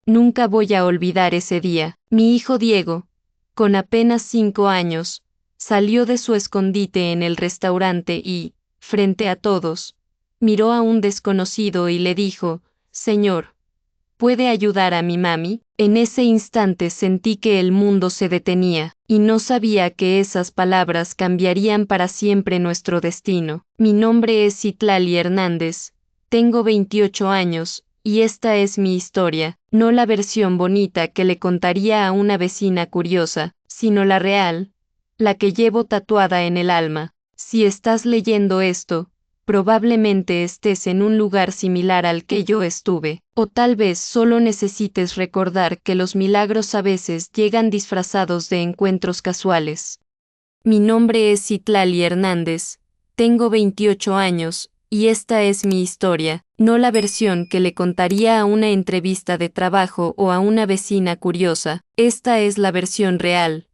Nunca voy a olvidar ese día. Mi hijo Diego, con apenas 5 años, salió de su escondite en el restaurante y, frente a todos, miró a un desconocido y le dijo, «Señor, ¿puede ayudar a mi mami?». En ese instante sentí que el mundo se detenía, y no sabía que esas palabras cambiarían para siempre nuestro destino. Mi nombre es Citlali Hernández, tengo 28 años, y esta es mi historia, no la versión bonita que le contaría a una vecina curiosa, sino la real, la que llevo tatuada en el alma. Si estás leyendo esto, probablemente estés en un lugar similar al que yo estuve, o tal vez solo necesites recordar que los milagros a veces llegan disfrazados de encuentros casuales. Mi nombre es Citlali Hernández, tengo 28 años, y esta es mi historia, no la versión que le contaría a una entrevista de trabajo o a una vecina curiosa, esta es la versión real,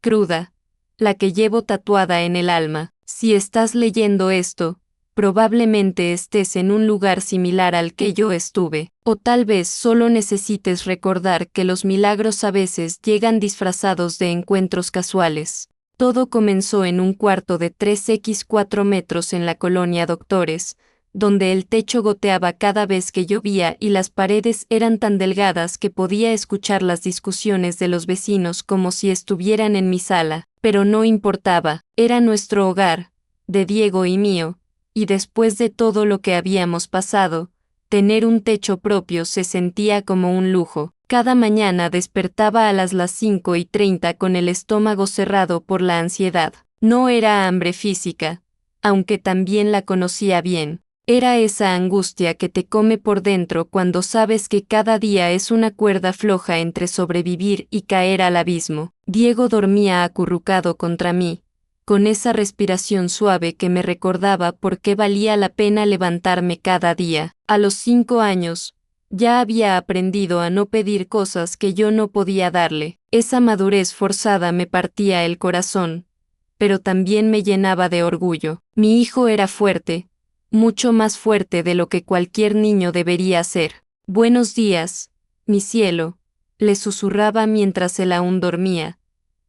cruda, la que llevo tatuada en el alma. Si estás leyendo esto, probablemente estés en un lugar similar al que yo estuve, o tal vez solo necesites recordar que los milagros a veces llegan disfrazados de encuentros casuales. Todo comenzó en un cuarto de 3x4 metros en la colonia Doctores, donde el techo goteaba cada vez que llovía y las paredes eran tan delgadas que podía escuchar las discusiones de los vecinos como si estuvieran en mi sala, pero no importaba, era nuestro hogar, de Diego y mío, y después de todo lo que habíamos pasado, tener un techo propio se sentía como un lujo. Cada mañana despertaba a las 5:30 con el estómago cerrado por la ansiedad. No era hambre física, aunque también la conocía bien. Era esa angustia que te come por dentro cuando sabes que cada día es una cuerda floja entre sobrevivir y caer al abismo. Diego dormía acurrucado contra mí, con esa respiración suave que me recordaba por qué valía la pena levantarme cada día. A los 5 años, ya había aprendido a no pedir cosas que yo no podía darle. Esa madurez forzada me partía el corazón, pero también me llenaba de orgullo. Mi hijo era fuerte, mucho más fuerte de lo que cualquier niño debería ser. «Buenos días, mi cielo», le susurraba mientras él aún dormía,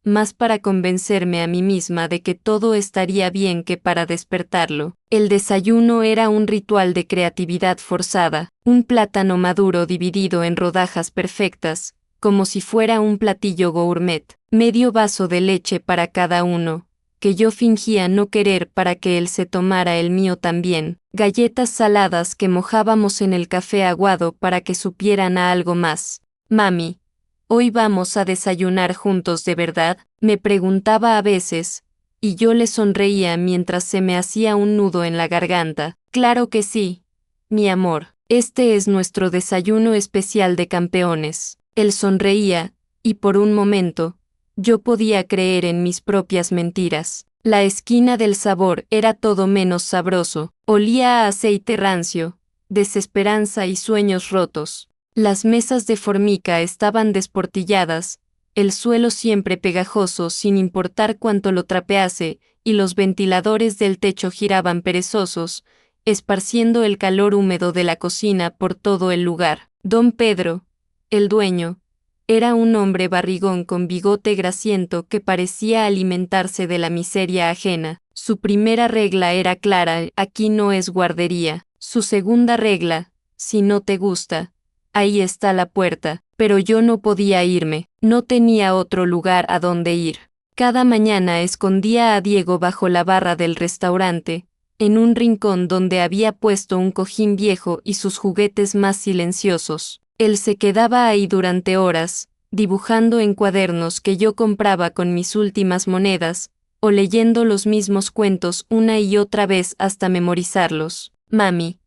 más para convencerme a mí misma de que todo estaría bien que para despertarlo. El desayuno era un ritual de creatividad forzada, un plátano maduro dividido en rodajas perfectas, como si fuera un platillo gourmet, medio vaso de leche para cada uno, que yo fingía no querer para que él se tomara el mío también, galletas saladas que mojábamos en el café aguado para que supieran a algo más. «Mami, ¿hoy vamos a desayunar juntos de verdad?», me preguntaba a veces, y yo le sonreía mientras se me hacía un nudo en la garganta. «Claro que sí, mi amor, este es nuestro desayuno especial de campeones». Él sonreía, y por un momento, yo podía creer en mis propias mentiras. La esquina del sabor era todo menos sabroso, olía a aceite rancio, desesperanza y sueños rotos. Las mesas de formica estaban desportilladas, el suelo siempre pegajoso sin importar cuánto lo trapease, y los ventiladores del techo giraban perezosos, esparciendo el calor húmedo de la cocina por todo el lugar. Don Pedro, el dueño, era un hombre barrigón con bigote grasiento que parecía alimentarse de la miseria ajena. Su primera regla era clara: aquí no es guardería. Su segunda regla: si no te gusta, ahí está la puerta. Pero yo no podía irme, no tenía otro lugar a donde ir. Cada mañana escondía a Diego bajo la barra del restaurante, en un rincón donde había puesto un cojín viejo y sus juguetes más silenciosos. Él se quedaba ahí durante horas, dibujando en cuadernos que yo compraba con mis últimas monedas, o leyendo los mismos cuentos una y otra vez hasta memorizarlos. «Mami,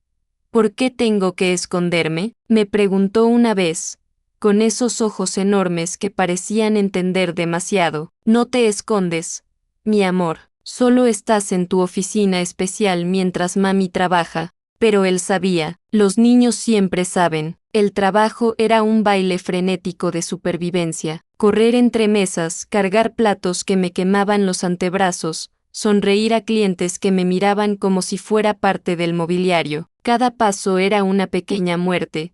¿por qué tengo que esconderme?», me preguntó una vez, con esos ojos enormes que parecían entender demasiado. «No te escondes, mi amor, solo estás en tu oficina especial mientras mami trabaja». Pero él sabía, los niños siempre saben. El trabajo era un baile frenético de supervivencia. Correr entre mesas, cargar platos que me quemaban los antebrazos, sonreír a clientes que me miraban como si fuera parte del mobiliario. Cada paso era una pequeña muerte.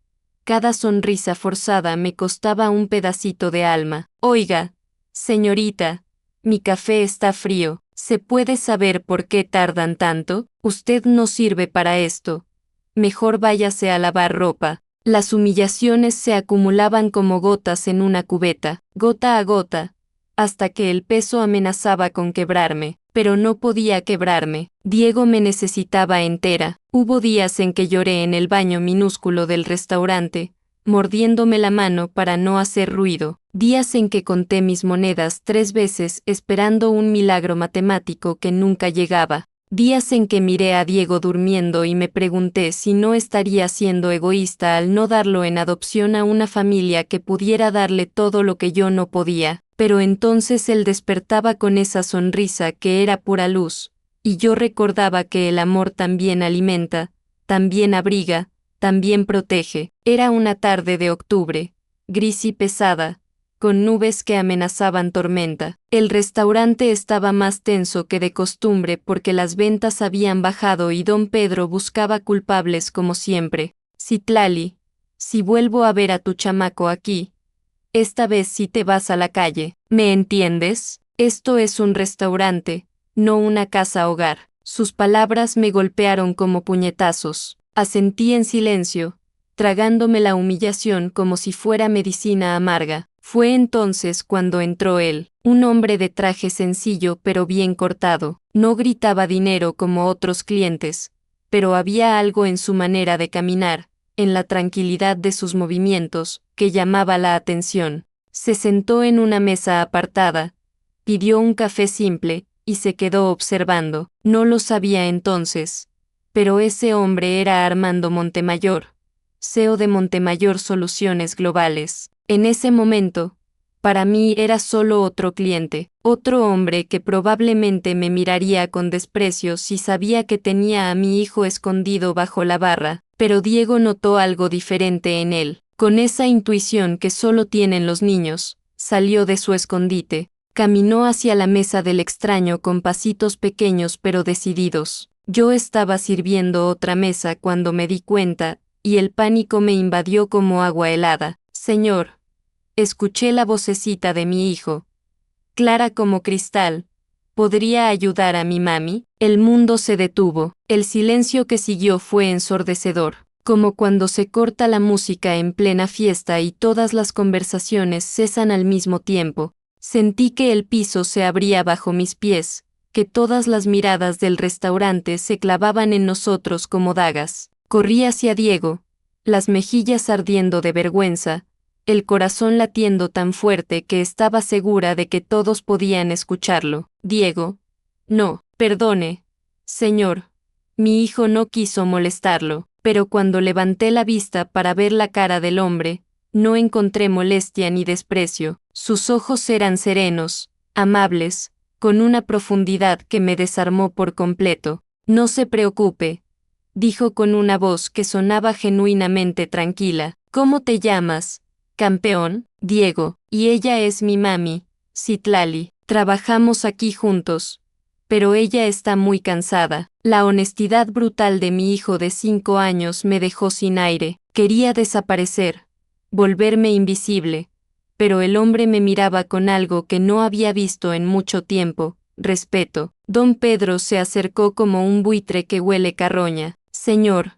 Cada sonrisa forzada me costaba un pedacito de alma. Oiga, señorita, mi café está frío. ¿Se puede saber por qué tardan tanto? Usted no sirve para esto. Mejor váyase a lavar ropa. Las humillaciones se acumulaban como gotas en una cubeta, gota a gota, hasta que el peso amenazaba con quebrarme, pero no podía quebrarme. Diego me necesitaba entera. Hubo días en que lloré en el baño minúsculo del restaurante, mordiéndome la mano para no hacer ruido. Días en que conté mis monedas 3 veces esperando un milagro matemático que nunca llegaba. Días en que miré a Diego durmiendo y me pregunté si no estaría siendo egoísta al no darlo en adopción a una familia que pudiera darle todo lo que yo no podía, pero entonces él despertaba con esa sonrisa que era pura luz, y yo recordaba que el amor también alimenta, también abriga, también protege. Era una tarde de octubre, gris y pesada, con nubes que amenazaban tormenta. El restaurante estaba más tenso que de costumbre porque las ventas habían bajado y don Pedro buscaba culpables como siempre. Citlali, si vuelvo a ver a tu chamaco aquí, esta vez sí te vas a la calle, ¿me entiendes? Esto es un restaurante, no una casa hogar. Sus palabras me golpearon como puñetazos. Asentí en silencio, tragándome la humillación como si fuera medicina amarga. Fue entonces cuando entró él, un hombre de traje sencillo pero bien cortado. No gritaba dinero como otros clientes, pero había algo en su manera de caminar, en la tranquilidad de sus movimientos, que llamaba la atención. Se sentó en una mesa apartada, pidió un café simple, y se quedó observando. No lo sabía entonces, pero ese hombre era Armando Montemayor, CEO de Montemayor Soluciones Globales. En ese momento, para mí era solo otro cliente, otro hombre que probablemente me miraría con desprecio si sabía que tenía a mi hijo escondido bajo la barra, pero Diego notó algo diferente en él. Con esa intuición que solo tienen los niños, salió de su escondite, caminó hacia la mesa del extraño con pasitos pequeños pero decididos. Yo estaba sirviendo otra mesa cuando me di cuenta, y el pánico me invadió como agua helada. Señor, escuché la vocecita de mi hijo, clara como cristal. ¿Podría ayudar a mi mami? El mundo se detuvo. El silencio que siguió fue ensordecedor, como cuando se corta la música en plena fiesta y todas las conversaciones cesan al mismo tiempo. Sentí que el piso se abría bajo mis pies, que todas las miradas del restaurante se clavaban en nosotros como dagas. Corrí hacia Diego, las mejillas ardiendo de vergüenza, el corazón latiendo tan fuerte que estaba segura de que todos podían escucharlo. Diego, no, perdone, señor. Mi hijo no quiso molestarlo, pero cuando levanté la vista para ver la cara del hombre, no encontré molestia ni desprecio. Sus ojos eran serenos, amables, con una profundidad que me desarmó por completo. No se preocupe, dijo con una voz que sonaba genuinamente tranquila. ¿Cómo te llamas? Campeón, Diego, y ella es mi mami, Citlali. Trabajamos aquí juntos, pero ella está muy cansada. La honestidad brutal de mi hijo de 5 años me dejó sin aire. Quería desaparecer, volverme invisible, pero el hombre me miraba con algo que no había visto en mucho tiempo, respeto. Don Pedro se acercó como un buitre que huele carroña. Señor,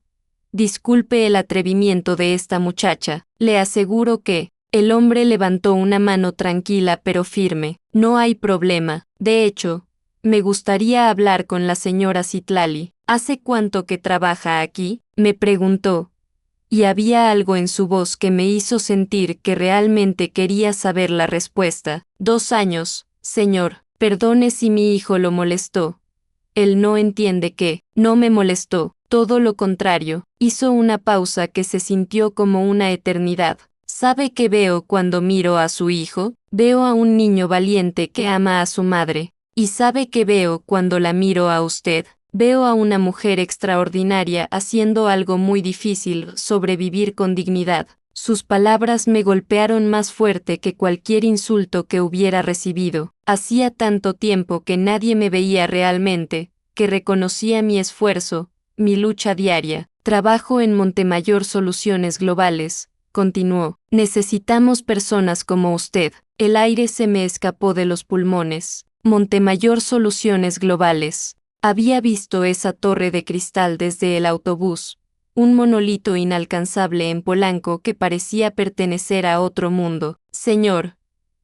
disculpe el atrevimiento de esta muchacha, le aseguro que... El hombre levantó una mano tranquila pero firme. No hay problema. De hecho, me gustaría hablar con la señora Citlali. ¿Hace cuánto que trabaja aquí?, me preguntó. Y había algo en su voz que me hizo sentir que realmente quería saber la respuesta. 2 años, señor. Perdone si mi hijo lo molestó. Él no entiende que, no me molestó, todo lo contrario. Hizo una pausa que se sintió como una eternidad. ¿Sabe qué veo cuando miro a su hijo? Veo a un niño valiente que ama a su madre. ¿Y sabe qué veo cuando la miro a usted? Veo a una mujer extraordinaria haciendo algo muy difícil, sobrevivir con dignidad. Sus palabras me golpearon más fuerte que cualquier insulto que hubiera recibido. Hacía tanto tiempo que nadie me veía realmente, que reconocía mi esfuerzo, mi lucha diaria. Trabajo en Montemayor Soluciones Globales, continuó. Necesitamos personas como usted. El aire se me escapó de los pulmones. Montemayor Soluciones Globales. Había visto esa torre de cristal desde el autobús, un monolito inalcanzable en Polanco que parecía pertenecer a otro mundo. Señor,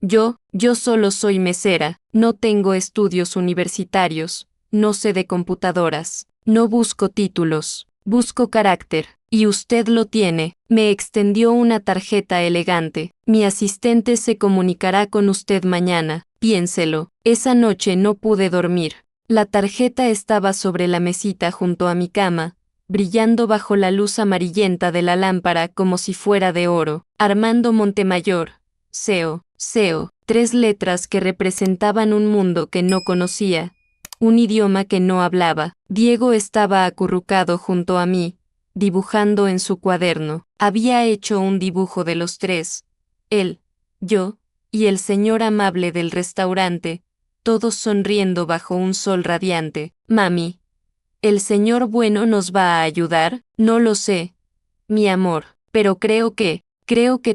yo solo soy mesera, no tengo estudios universitarios, no sé de computadoras, no busco títulos, busco carácter, y usted lo tiene. Me extendió una tarjeta elegante. Mi asistente se comunicará con usted mañana, piénselo. Esa noche no pude dormir. La tarjeta estaba sobre la mesita junto a mi cama, brillando bajo la luz amarillenta de la lámpara como si fuera de oro. Armando Montemayor, CEO, 3 letras que representaban un mundo que no conocía, un idioma que no hablaba. Diego estaba acurrucado junto a mí, dibujando en su cuaderno. Había hecho un dibujo de los tres, él, yo, y el señor amable del restaurante, todos sonriendo bajo un sol radiante. Mami, ¿el señor bueno nos va a ayudar? No lo sé, mi amor, pero creo que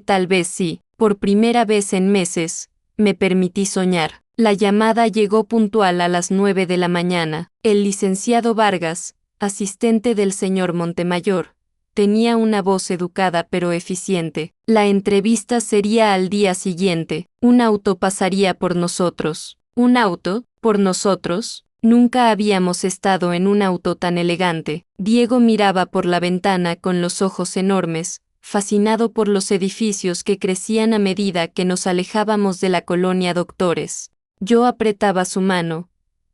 tal vez sí. Por primera vez en meses, me permití soñar. La llamada llegó puntual a las 9 de la mañana. El licenciado Vargas, asistente del señor Montemayor, tenía una voz educada pero eficiente. La entrevista sería al día siguiente. Un auto pasaría por nosotros. ¿Un auto? ¿Por nosotros? Nunca habíamos estado en un auto tan elegante. Diego miraba por la ventana con los ojos enormes, fascinado por los edificios que crecían a medida que nos alejábamos de la colonia Doctores. Yo apretaba su mano,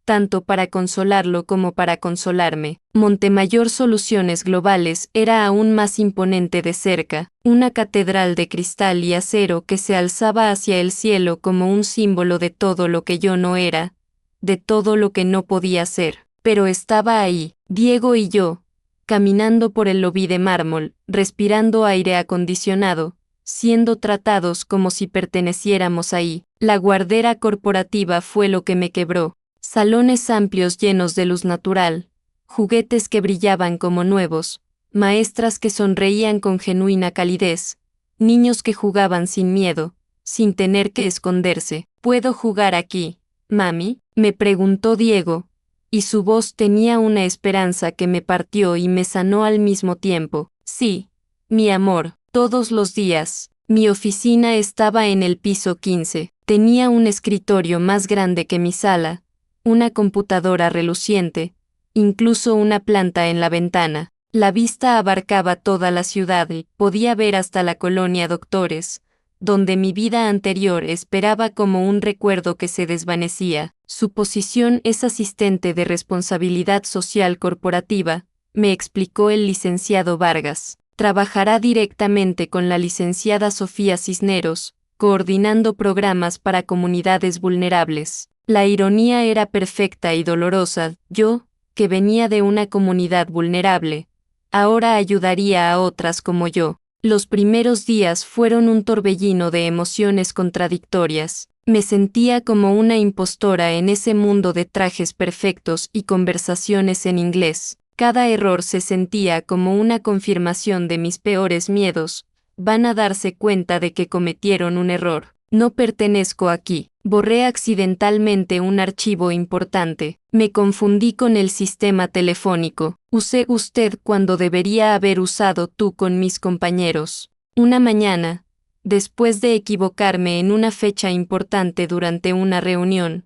tanto para consolarlo como para consolarme. Montemayor Soluciones Globales era aún más imponente de cerca, una catedral de cristal y acero que se alzaba hacia el cielo como un símbolo de todo lo que yo no era, de todo lo que no podía ser. Pero estaba ahí, Diego y yo, caminando por el lobby de mármol, respirando aire acondicionado, siendo tratados como si perteneciéramos ahí. La guardera corporativa fue lo que me quebró. Salones amplios llenos de luz natural, juguetes que brillaban como nuevos, maestras que sonreían con genuina calidez, niños que jugaban sin miedo, sin tener que esconderse. ¿Puedo jugar aquí, mami?, me preguntó Diego, y su voz tenía una esperanza que me partió y me sanó al mismo tiempo. Sí, mi amor, todos los días. Mi oficina estaba en el piso 15, tenía un escritorio más grande que mi sala, una computadora reluciente, incluso una planta en la ventana. La vista abarcaba toda la ciudad y podía ver hasta la colonia Doctores, donde mi vida anterior esperaba como un recuerdo que se desvanecía. Su posición es asistente de responsabilidad social corporativa, me explicó el licenciado Vargas. Trabajará directamente con la licenciada Sofía Cisneros, coordinando programas para comunidades vulnerables. La ironía era perfecta y dolorosa. Yo, que venía de una comunidad vulnerable, ahora ayudaría a otras como yo. Los primeros días fueron un torbellino de emociones contradictorias. Me sentía como una impostora en ese mundo de trajes perfectos y conversaciones en inglés. Cada error se sentía como una confirmación de mis peores miedos. Van a darse cuenta de que cometieron un error. No pertenezco aquí. Borré accidentalmente un archivo importante. Me confundí con el sistema telefónico. Usé usted cuando debería haber usado tú con mis compañeros. Una mañana, después de equivocarme en una fecha importante durante una reunión,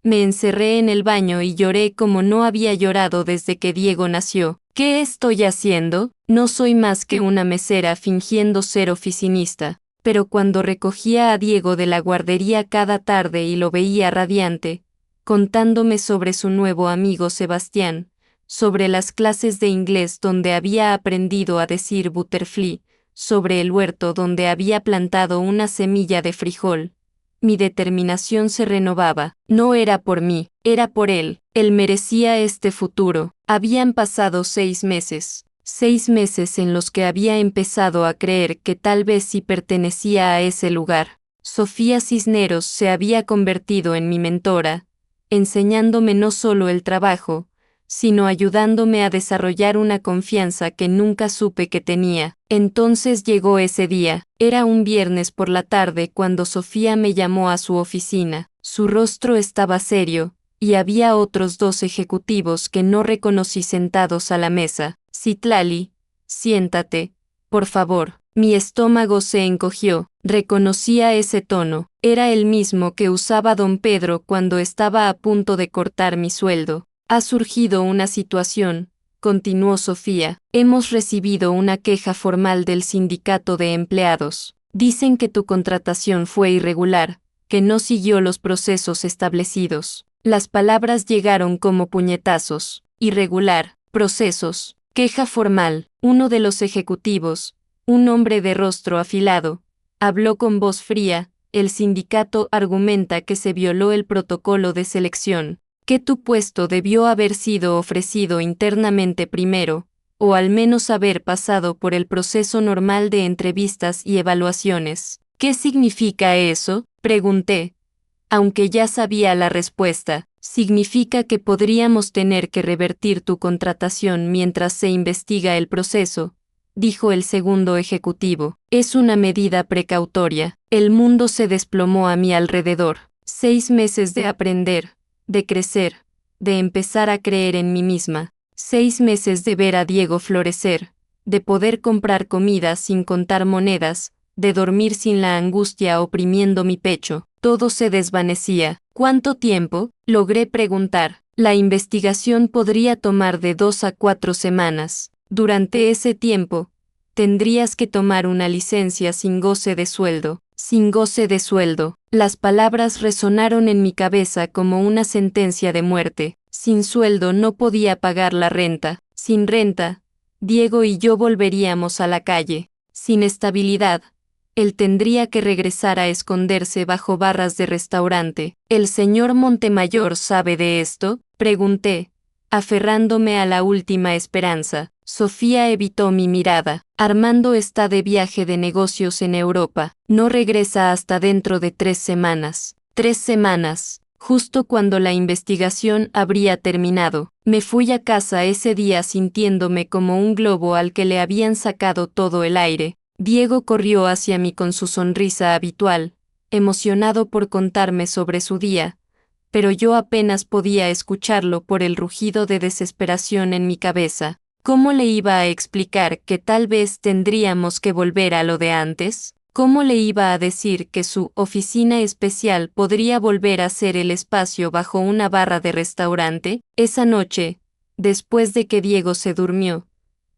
me encerré en el baño y lloré como no había llorado desde que Diego nació. ¿Qué estoy haciendo? No soy más que una mesera fingiendo ser oficinista. Pero cuando recogía a Diego de la guardería cada tarde y lo veía radiante, contándome sobre su nuevo amigo Sebastián, sobre las clases de inglés donde había aprendido a decir butterfly, sobre el huerto donde había plantado una semilla de frijol, mi determinación se renovaba. No era por mí, era por él. Él merecía este futuro. Habían pasado 6 meses. 6 meses en los que había empezado a creer que tal vez sí pertenecía a ese lugar. Sofía Cisneros se había convertido en mi mentora, enseñándome no solo el trabajo, sino ayudándome a desarrollar una confianza que nunca supe que tenía. Entonces llegó ese día. Era un viernes por la tarde cuando Sofía me llamó a su oficina. Su rostro estaba serio, y había otros 2 ejecutivos que no reconocí sentados a la mesa. Citlali, siéntate, por favor. Mi estómago se encogió. Reconocía ese tono. Era el mismo que usaba don Pedro cuando estaba a punto de cortar mi sueldo. Ha surgido una situación, continuó Sofía. Hemos recibido una queja formal del sindicato de empleados. Dicen que tu contratación fue irregular, que no siguió los procesos establecidos. Las palabras llegaron como puñetazos. Irregular, procesos, queja formal. Uno de los ejecutivos, un hombre de rostro afilado, habló con voz fría. El sindicato argumenta que se violó el protocolo de selección, que tu puesto debió haber sido ofrecido internamente primero, o al menos haber pasado por el proceso normal de entrevistas y evaluaciones. ¿Qué significa eso?, pregunté. Aunque ya sabía la respuesta, significa que podríamos tener que revertir tu contratación mientras se investiga el proceso, dijo el segundo ejecutivo. Es una medida precautoria. El mundo se desplomó a mi alrededor. 6 meses de aprender, de crecer, de empezar a creer en mí misma. 6 meses de ver a Diego florecer, de poder comprar comida sin contar monedas, de dormir sin la angustia oprimiendo mi pecho. Todo se desvanecía. ¿Cuánto tiempo?, logré preguntar. La investigación podría tomar de 2 a 4 semanas. Durante ese tiempo, tendrías que tomar una licencia sin goce de sueldo. Sin goce de sueldo. Las palabras resonaron en mi cabeza como una sentencia de muerte. Sin sueldo no podía pagar la renta. Sin renta, Diego y yo volveríamos a la calle. Sin estabilidad, él tendría que regresar a esconderse bajo barras de restaurante. ¿El señor Montemayor sabe de esto?, pregunté, aferrándome a la última esperanza. Sofía evitó mi mirada. Armando está de viaje de negocios en Europa. No regresa hasta dentro de 3 semanas. 3 semanas. Justo cuando la investigación habría terminado. Me fui a casa ese día sintiéndome como un globo al que le habían sacado todo el aire. Diego corrió hacia mí con su sonrisa habitual, emocionado por contarme sobre su día, pero yo apenas podía escucharlo por el rugido de desesperación en mi cabeza. ¿Cómo le iba a explicar que tal vez tendríamos que volver a lo de antes? ¿Cómo le iba a decir que su oficina especial podría volver a ser el espacio bajo una barra de restaurante? Esa noche, después de que Diego se durmió,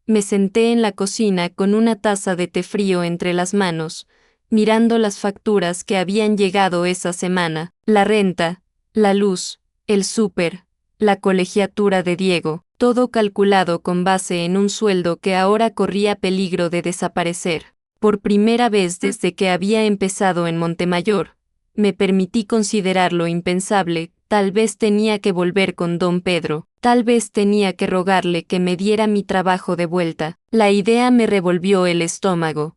me senté en la cocina con una taza de té frío entre las manos, mirando las facturas que habían llegado esa semana, la renta, la luz, el súper, la colegiatura de Diego, todo calculado con base en un sueldo que ahora corría peligro de desaparecer. Por primera vez desde que había empezado en Montemayor, me permití considerar lo impensable. Tal vez tenía que volver con don Pedro, tal vez tenía que rogarle que me diera mi trabajo de vuelta. La idea me revolvió el estómago.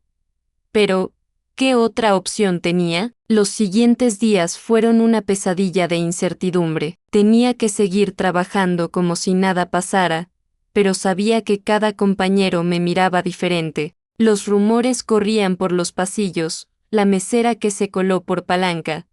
Pero, ¿qué otra opción tenía? Los siguientes días fueron una pesadilla de incertidumbre. Tenía que seguir trabajando como si nada pasara, pero sabía que cada compañero me miraba diferente. Los rumores corrían por los pasillos, la mesera que se coló por palanca.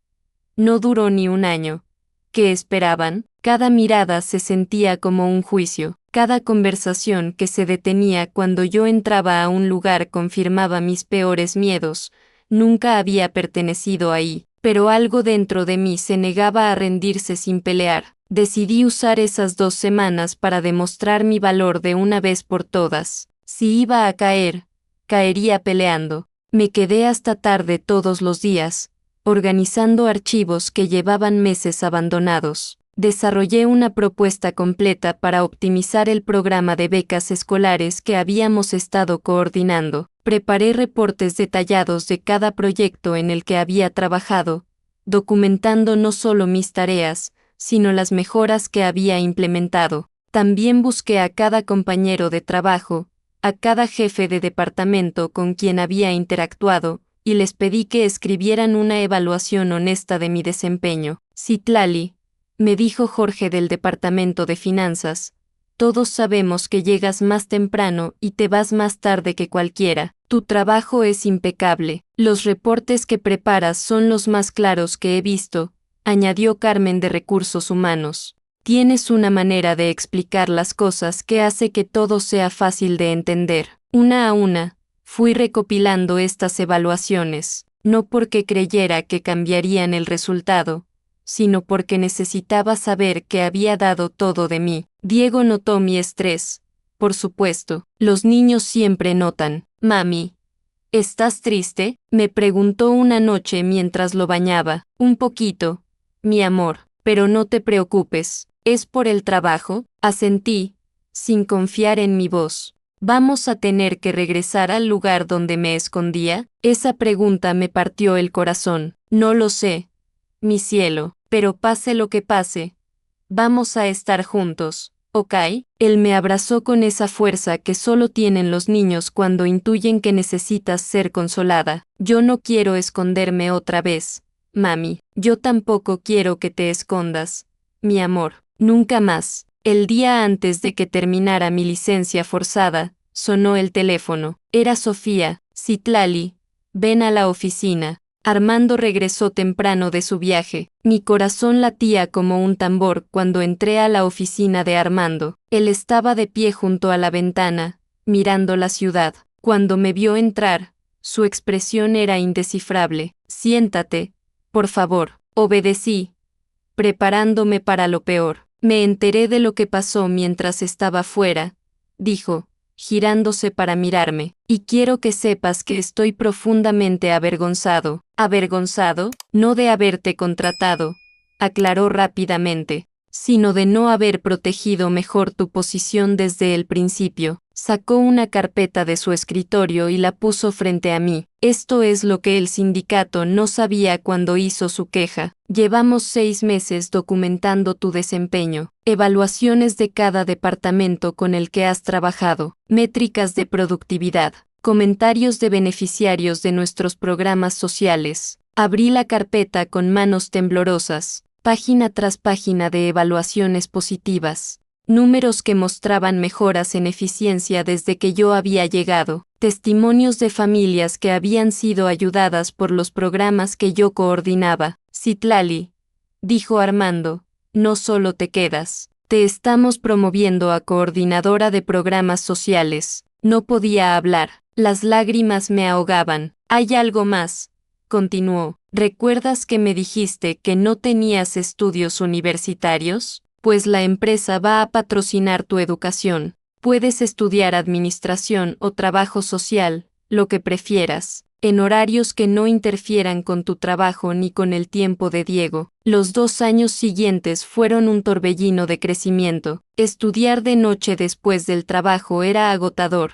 No duró ni un año. ¿Qué esperaban? Cada mirada se sentía como un juicio. Cada conversación que se detenía cuando yo entraba a un lugar confirmaba mis peores miedos. Nunca había pertenecido ahí, pero algo dentro de mí se negaba a rendirse sin pelear. Decidí usar esas 2 semanas para demostrar mi valor de una vez por todas. Si iba a caer, caería peleando. Me quedé hasta tarde todos los días, organizando archivos que llevaban meses abandonados. Desarrollé una propuesta completa para optimizar el programa de becas escolares que habíamos estado coordinando. Preparé reportes detallados de cada proyecto en el que había trabajado, documentando no solo mis tareas, sino las mejoras que había implementado. También busqué a cada compañero de trabajo, a cada jefe de departamento con quien había interactuado, y les pedí que escribieran una evaluación honesta de mi desempeño. Citlali, me dijo Jorge del departamento de finanzas, Todos sabemos que llegas más temprano y te vas más tarde que cualquiera. Tu trabajo es impecable. Los reportes que preparas son los más claros que he visto, añadió Carmen de Recursos Humanos. Tienes una manera de explicar las cosas que hace que todo sea fácil de entender. Una a una, fui recopilando estas evaluaciones, no porque creyera que cambiarían el resultado, sino porque necesitaba saber que había dado todo de mí. Diego notó mi estrés. Por supuesto, los niños siempre notan. Mami, ¿estás triste?, me preguntó una noche mientras lo bañaba. Un poquito, mi amor, pero no te preocupes. ¿Es por el trabajo?, asentí, sin confiar en mi voz. ¿Vamos a tener que regresar al lugar donde me escondía? Esa pregunta me partió el corazón. No lo sé, mi cielo, pero pase lo que pase, vamos a estar juntos, ¿ok? Él me abrazó con esa fuerza que solo tienen los niños cuando intuyen que necesitas ser consolada. Yo no quiero esconderme otra vez, mami. Yo tampoco quiero que te escondas, mi amor. Nunca más. El día antes de que terminara mi licencia forzada, sonó el teléfono. Era Sofía. Citlali, ven a la oficina. Armando regresó temprano de su viaje. Mi corazón latía como un tambor cuando entré a la oficina de Armando. Él estaba de pie junto a la ventana, mirando la ciudad. Cuando me vio entrar, su expresión era indescifrable. Siéntate, por favor. Obedecí, preparándome para lo peor. Me enteré de lo que pasó mientras estaba fuera, dijo, girándose para mirarme, y quiero que sepas que estoy profundamente avergonzado. ¿Avergonzado? No de haberte contratado, aclaró rápidamente, sino de no haber protegido mejor tu posición desde el principio. Sacó una carpeta de su escritorio y la puso frente a mí. Esto es lo que el sindicato no sabía cuando hizo su queja. Llevamos 6 meses documentando tu desempeño, evaluaciones de cada departamento con el que has trabajado, métricas de productividad, comentarios de beneficiarios de nuestros programas sociales. Abrí la carpeta con manos temblorosas, página tras página de evaluaciones positivas. Números que mostraban mejoras en eficiencia desde que yo había llegado, testimonios de familias que habían sido ayudadas por los programas que yo coordinaba. Citlali, dijo Armando, no solo te quedas, te estamos promoviendo a coordinadora de programas sociales. No podía hablar, las lágrimas me ahogaban. Hay algo más, continuó. ¿Recuerdas que me dijiste que no tenías estudios universitarios? Pues la empresa va a patrocinar tu educación. Puedes estudiar administración o trabajo social, lo que prefieras, en horarios que no interfieran con tu trabajo ni con el tiempo de Diego. Los 2 años siguientes fueron un torbellino de crecimiento. Estudiar de noche después del trabajo era agotador,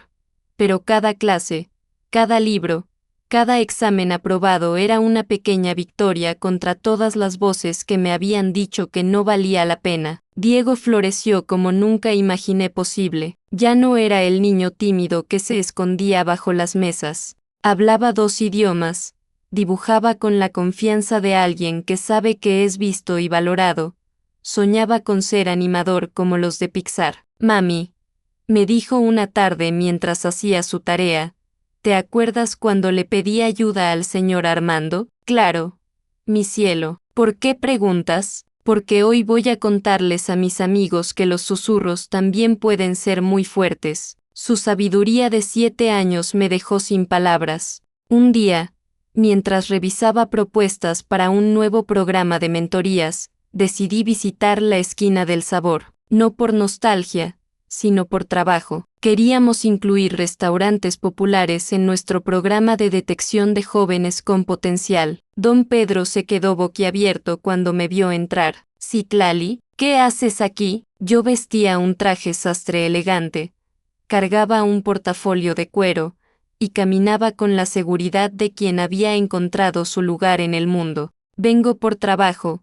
pero cada clase, cada libro, cada examen aprobado era una pequeña victoria contra todas las voces que me habían dicho que no valía la pena. Diego floreció como nunca imaginé posible. Ya no era el niño tímido que se escondía bajo las mesas. Hablaba 2 idiomas, dibujaba con la confianza de alguien que sabe que es visto y valorado. Soñaba con ser animador como los de Pixar. Mami, me dijo una tarde mientras hacía su tarea, ¿te acuerdas cuando le pedí ayuda al señor Armando? Claro, mi cielo. ¿Por qué preguntas? Porque hoy voy a contarles a mis amigos que los susurros también pueden ser muy fuertes. Su sabiduría de 7 años me dejó sin palabras. Un día, mientras revisaba propuestas para un nuevo programa de mentorías, decidí visitar la esquina del sabor, no por nostalgia, sino por trabajo. Queríamos incluir restaurantes populares en nuestro programa de detección de jóvenes con potencial. Don Pedro se quedó boquiabierto cuando me vio entrar. Citlali, ¿qué haces aquí? Yo vestía un traje sastre elegante, cargaba un portafolio de cuero, y caminaba con la seguridad de quien había encontrado su lugar en el mundo. Vengo por trabajo,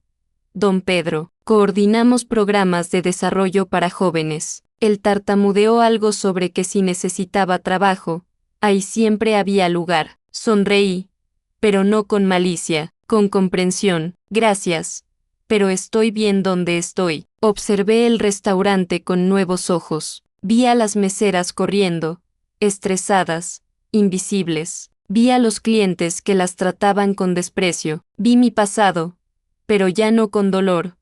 don Pedro. Coordinamos programas de desarrollo para jóvenes. Él tartamudeó algo sobre que si necesitaba trabajo, ahí siempre había lugar. Sonreí, pero no con malicia, con comprensión. Gracias, pero estoy bien donde estoy. Observé el restaurante con nuevos ojos. Vi a las meseras corriendo, estresadas, invisibles. Vi a los clientes que las trataban con desprecio. Vi mi pasado, pero ya no con dolor,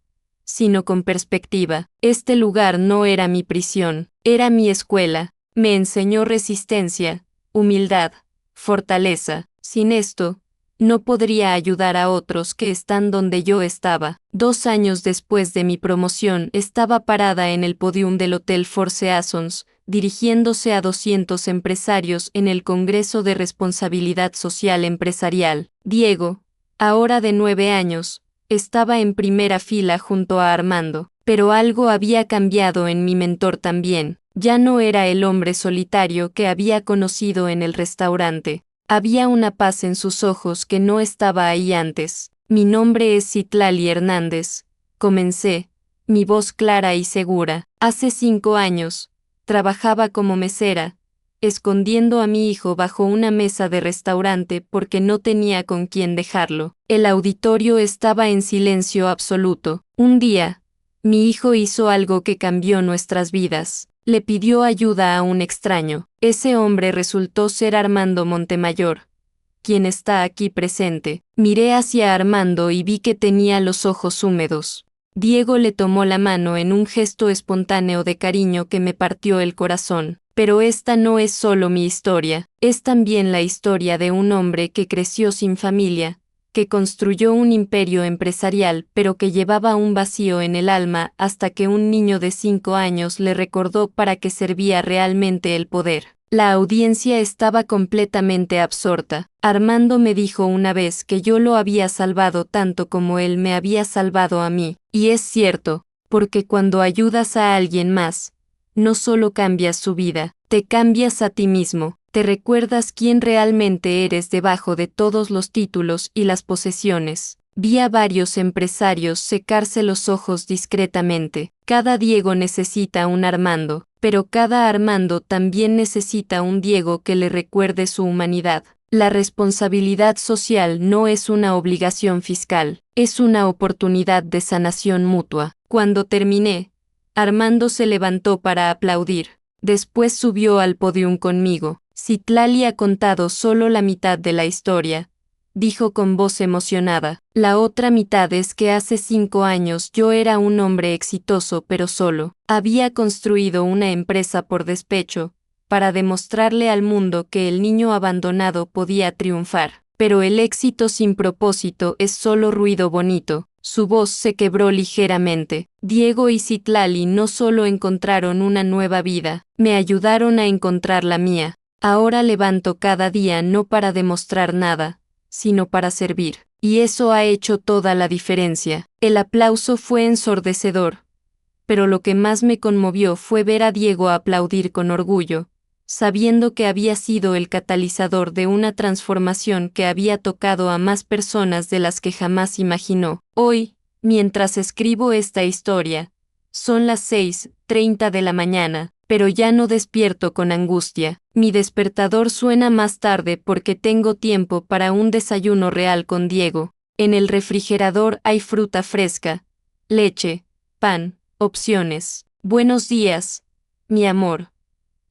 sino con perspectiva. Este lugar no era mi prisión, era mi escuela. Me enseñó resistencia, humildad, fortaleza. Sin esto, no podría ayudar a otros que están donde yo estaba. 2 años después de mi promoción, estaba parada en el pódium del Hotel Four Seasons, dirigiéndose a 200 empresarios en el Congreso de Responsabilidad Social Empresarial. Diego, ahora de 9 años, estaba en primera fila junto a Armando, pero algo había cambiado en mi mentor también. Ya no era el hombre solitario que había conocido en el restaurante. Había una paz en sus ojos que no estaba ahí antes. Mi nombre es Citlali Hernández. Comencé, mi voz clara y segura. Hace 5 años, trabajaba como mesera, escondiendo a mi hijo bajo una mesa de restaurante porque no tenía con quién dejarlo. El auditorio estaba en silencio absoluto. Un día, mi hijo hizo algo que cambió nuestras vidas. Le pidió ayuda a un extraño. Ese hombre resultó ser Armando Montemayor, quien está aquí presente. Miré hacia Armando y vi que tenía los ojos húmedos. Diego le tomó la mano en un gesto espontáneo de cariño que me partió el corazón. Pero esta no es solo mi historia, es también la historia de un hombre que creció sin familia, que construyó un imperio empresarial pero que llevaba un vacío en el alma hasta que un niño de 5 años le recordó para qué servía realmente el poder. La audiencia estaba completamente absorta. Armando me dijo una vez que yo lo había salvado tanto como él me había salvado a mí, y es cierto, porque cuando ayudas a alguien más, no solo cambias su vida, te cambias a ti mismo, te recuerdas quién realmente eres debajo de todos los títulos y las posesiones. Vi a varios empresarios secarse los ojos discretamente. Cada Diego necesita un Armando, pero cada Armando también necesita un Diego que le recuerde su humanidad. La responsabilidad social no es una obligación fiscal, es una oportunidad de sanación mutua. Cuando terminé, Armando se levantó para aplaudir. Después subió al podium conmigo. Citlali ha contado solo la mitad de la historia, dijo con voz emocionada. La otra mitad es que hace 5 años yo era un hombre exitoso pero solo. Había construido una empresa por despecho, para demostrarle al mundo que el niño abandonado podía triunfar. Pero el éxito sin propósito es solo ruido bonito. Su voz se quebró ligeramente. Diego y Citlali no solo encontraron una nueva vida, me ayudaron a encontrar la mía. Ahora levanto cada día no para demostrar nada, sino para servir. Y eso ha hecho toda la diferencia. El aplauso fue ensordecedor, pero lo que más me conmovió fue ver a Diego aplaudir con orgullo, sabiendo que había sido el catalizador de una transformación que había tocado a más personas de las que jamás imaginó. Hoy, mientras escribo esta historia, son las 6:30 de la mañana, pero ya no despierto con angustia. Mi despertador suena más tarde porque tengo tiempo para un desayuno real con Diego. En el refrigerador hay fruta fresca, leche, pan, opciones. Buenos días, mi amor,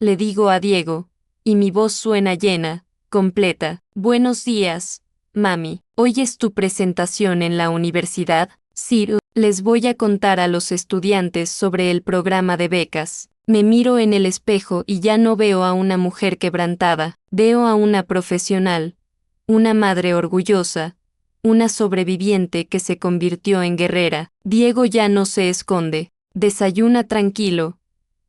le digo a Diego, y mi voz suena llena, completa. Buenos días, mami. ¿Hoy es tu presentación en la universidad? Sí, les voy a contar a los estudiantes sobre el programa de becas. Me miro en el espejo y ya no veo a una mujer quebrantada, veo a una profesional, una madre orgullosa, una sobreviviente que se convirtió en guerrera. Diego ya no se esconde, desayuna tranquilo,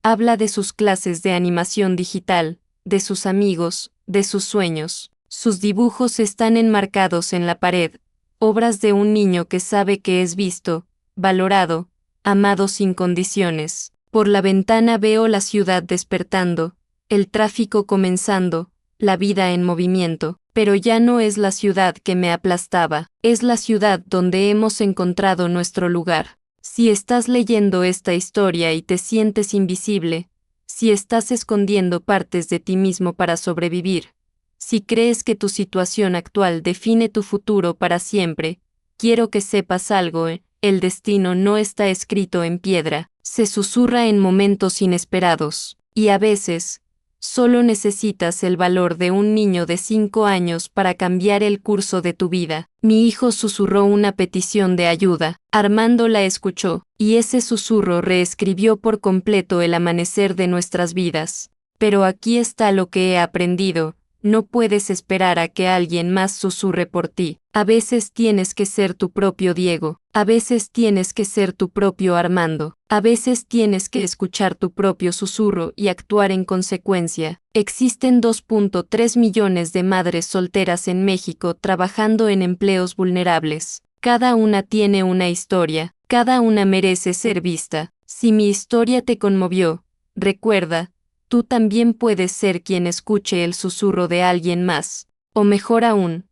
habla de sus clases de animación digital, de sus amigos, de sus sueños. Sus dibujos están enmarcados en la pared, obras de un niño que sabe que es visto, valorado, amado sin condiciones. Por la ventana veo la ciudad despertando, el tráfico comenzando, la vida en movimiento, pero ya no es la ciudad que me aplastaba, es la ciudad donde hemos encontrado nuestro lugar. Si estás leyendo esta historia y te sientes invisible, si estás escondiendo partes de ti mismo para sobrevivir, si crees que tu situación actual define tu futuro para siempre, quiero que sepas algo, el destino no está escrito en piedra, se susurra en momentos inesperados, y a veces, solo necesitas el valor de un niño de 5 años para cambiar el curso de tu vida. Mi hijo susurró una petición de ayuda. Armando la escuchó, y ese susurro reescribió por completo el amanecer de nuestras vidas. Pero aquí está lo que he aprendido. No puedes esperar a que alguien más susurre por ti. A veces tienes que ser tu propio Diego. A veces tienes que ser tu propio Armando. A veces tienes que escuchar tu propio susurro y actuar en consecuencia. Existen 2.3 millones de madres solteras en México trabajando en empleos vulnerables. Cada una tiene una historia. Cada una merece ser vista. Si mi historia te conmovió, recuerda, tú también puedes ser quien escuche el susurro de alguien más. O mejor aún,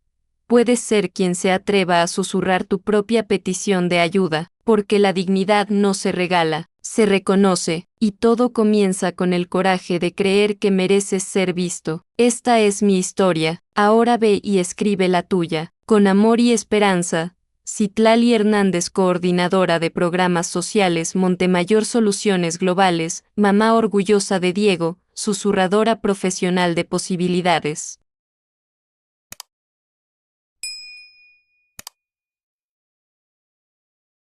puedes ser quien se atreva a susurrar tu propia petición de ayuda, porque la dignidad no se regala, se reconoce, y todo comienza con el coraje de creer que mereces ser visto. Esta es mi historia, ahora ve y escribe la tuya. Con amor y esperanza, Citlali Hernández, coordinadora de programas sociales Montemayor Soluciones Globales, mamá orgullosa de Diego, susurradora profesional de posibilidades.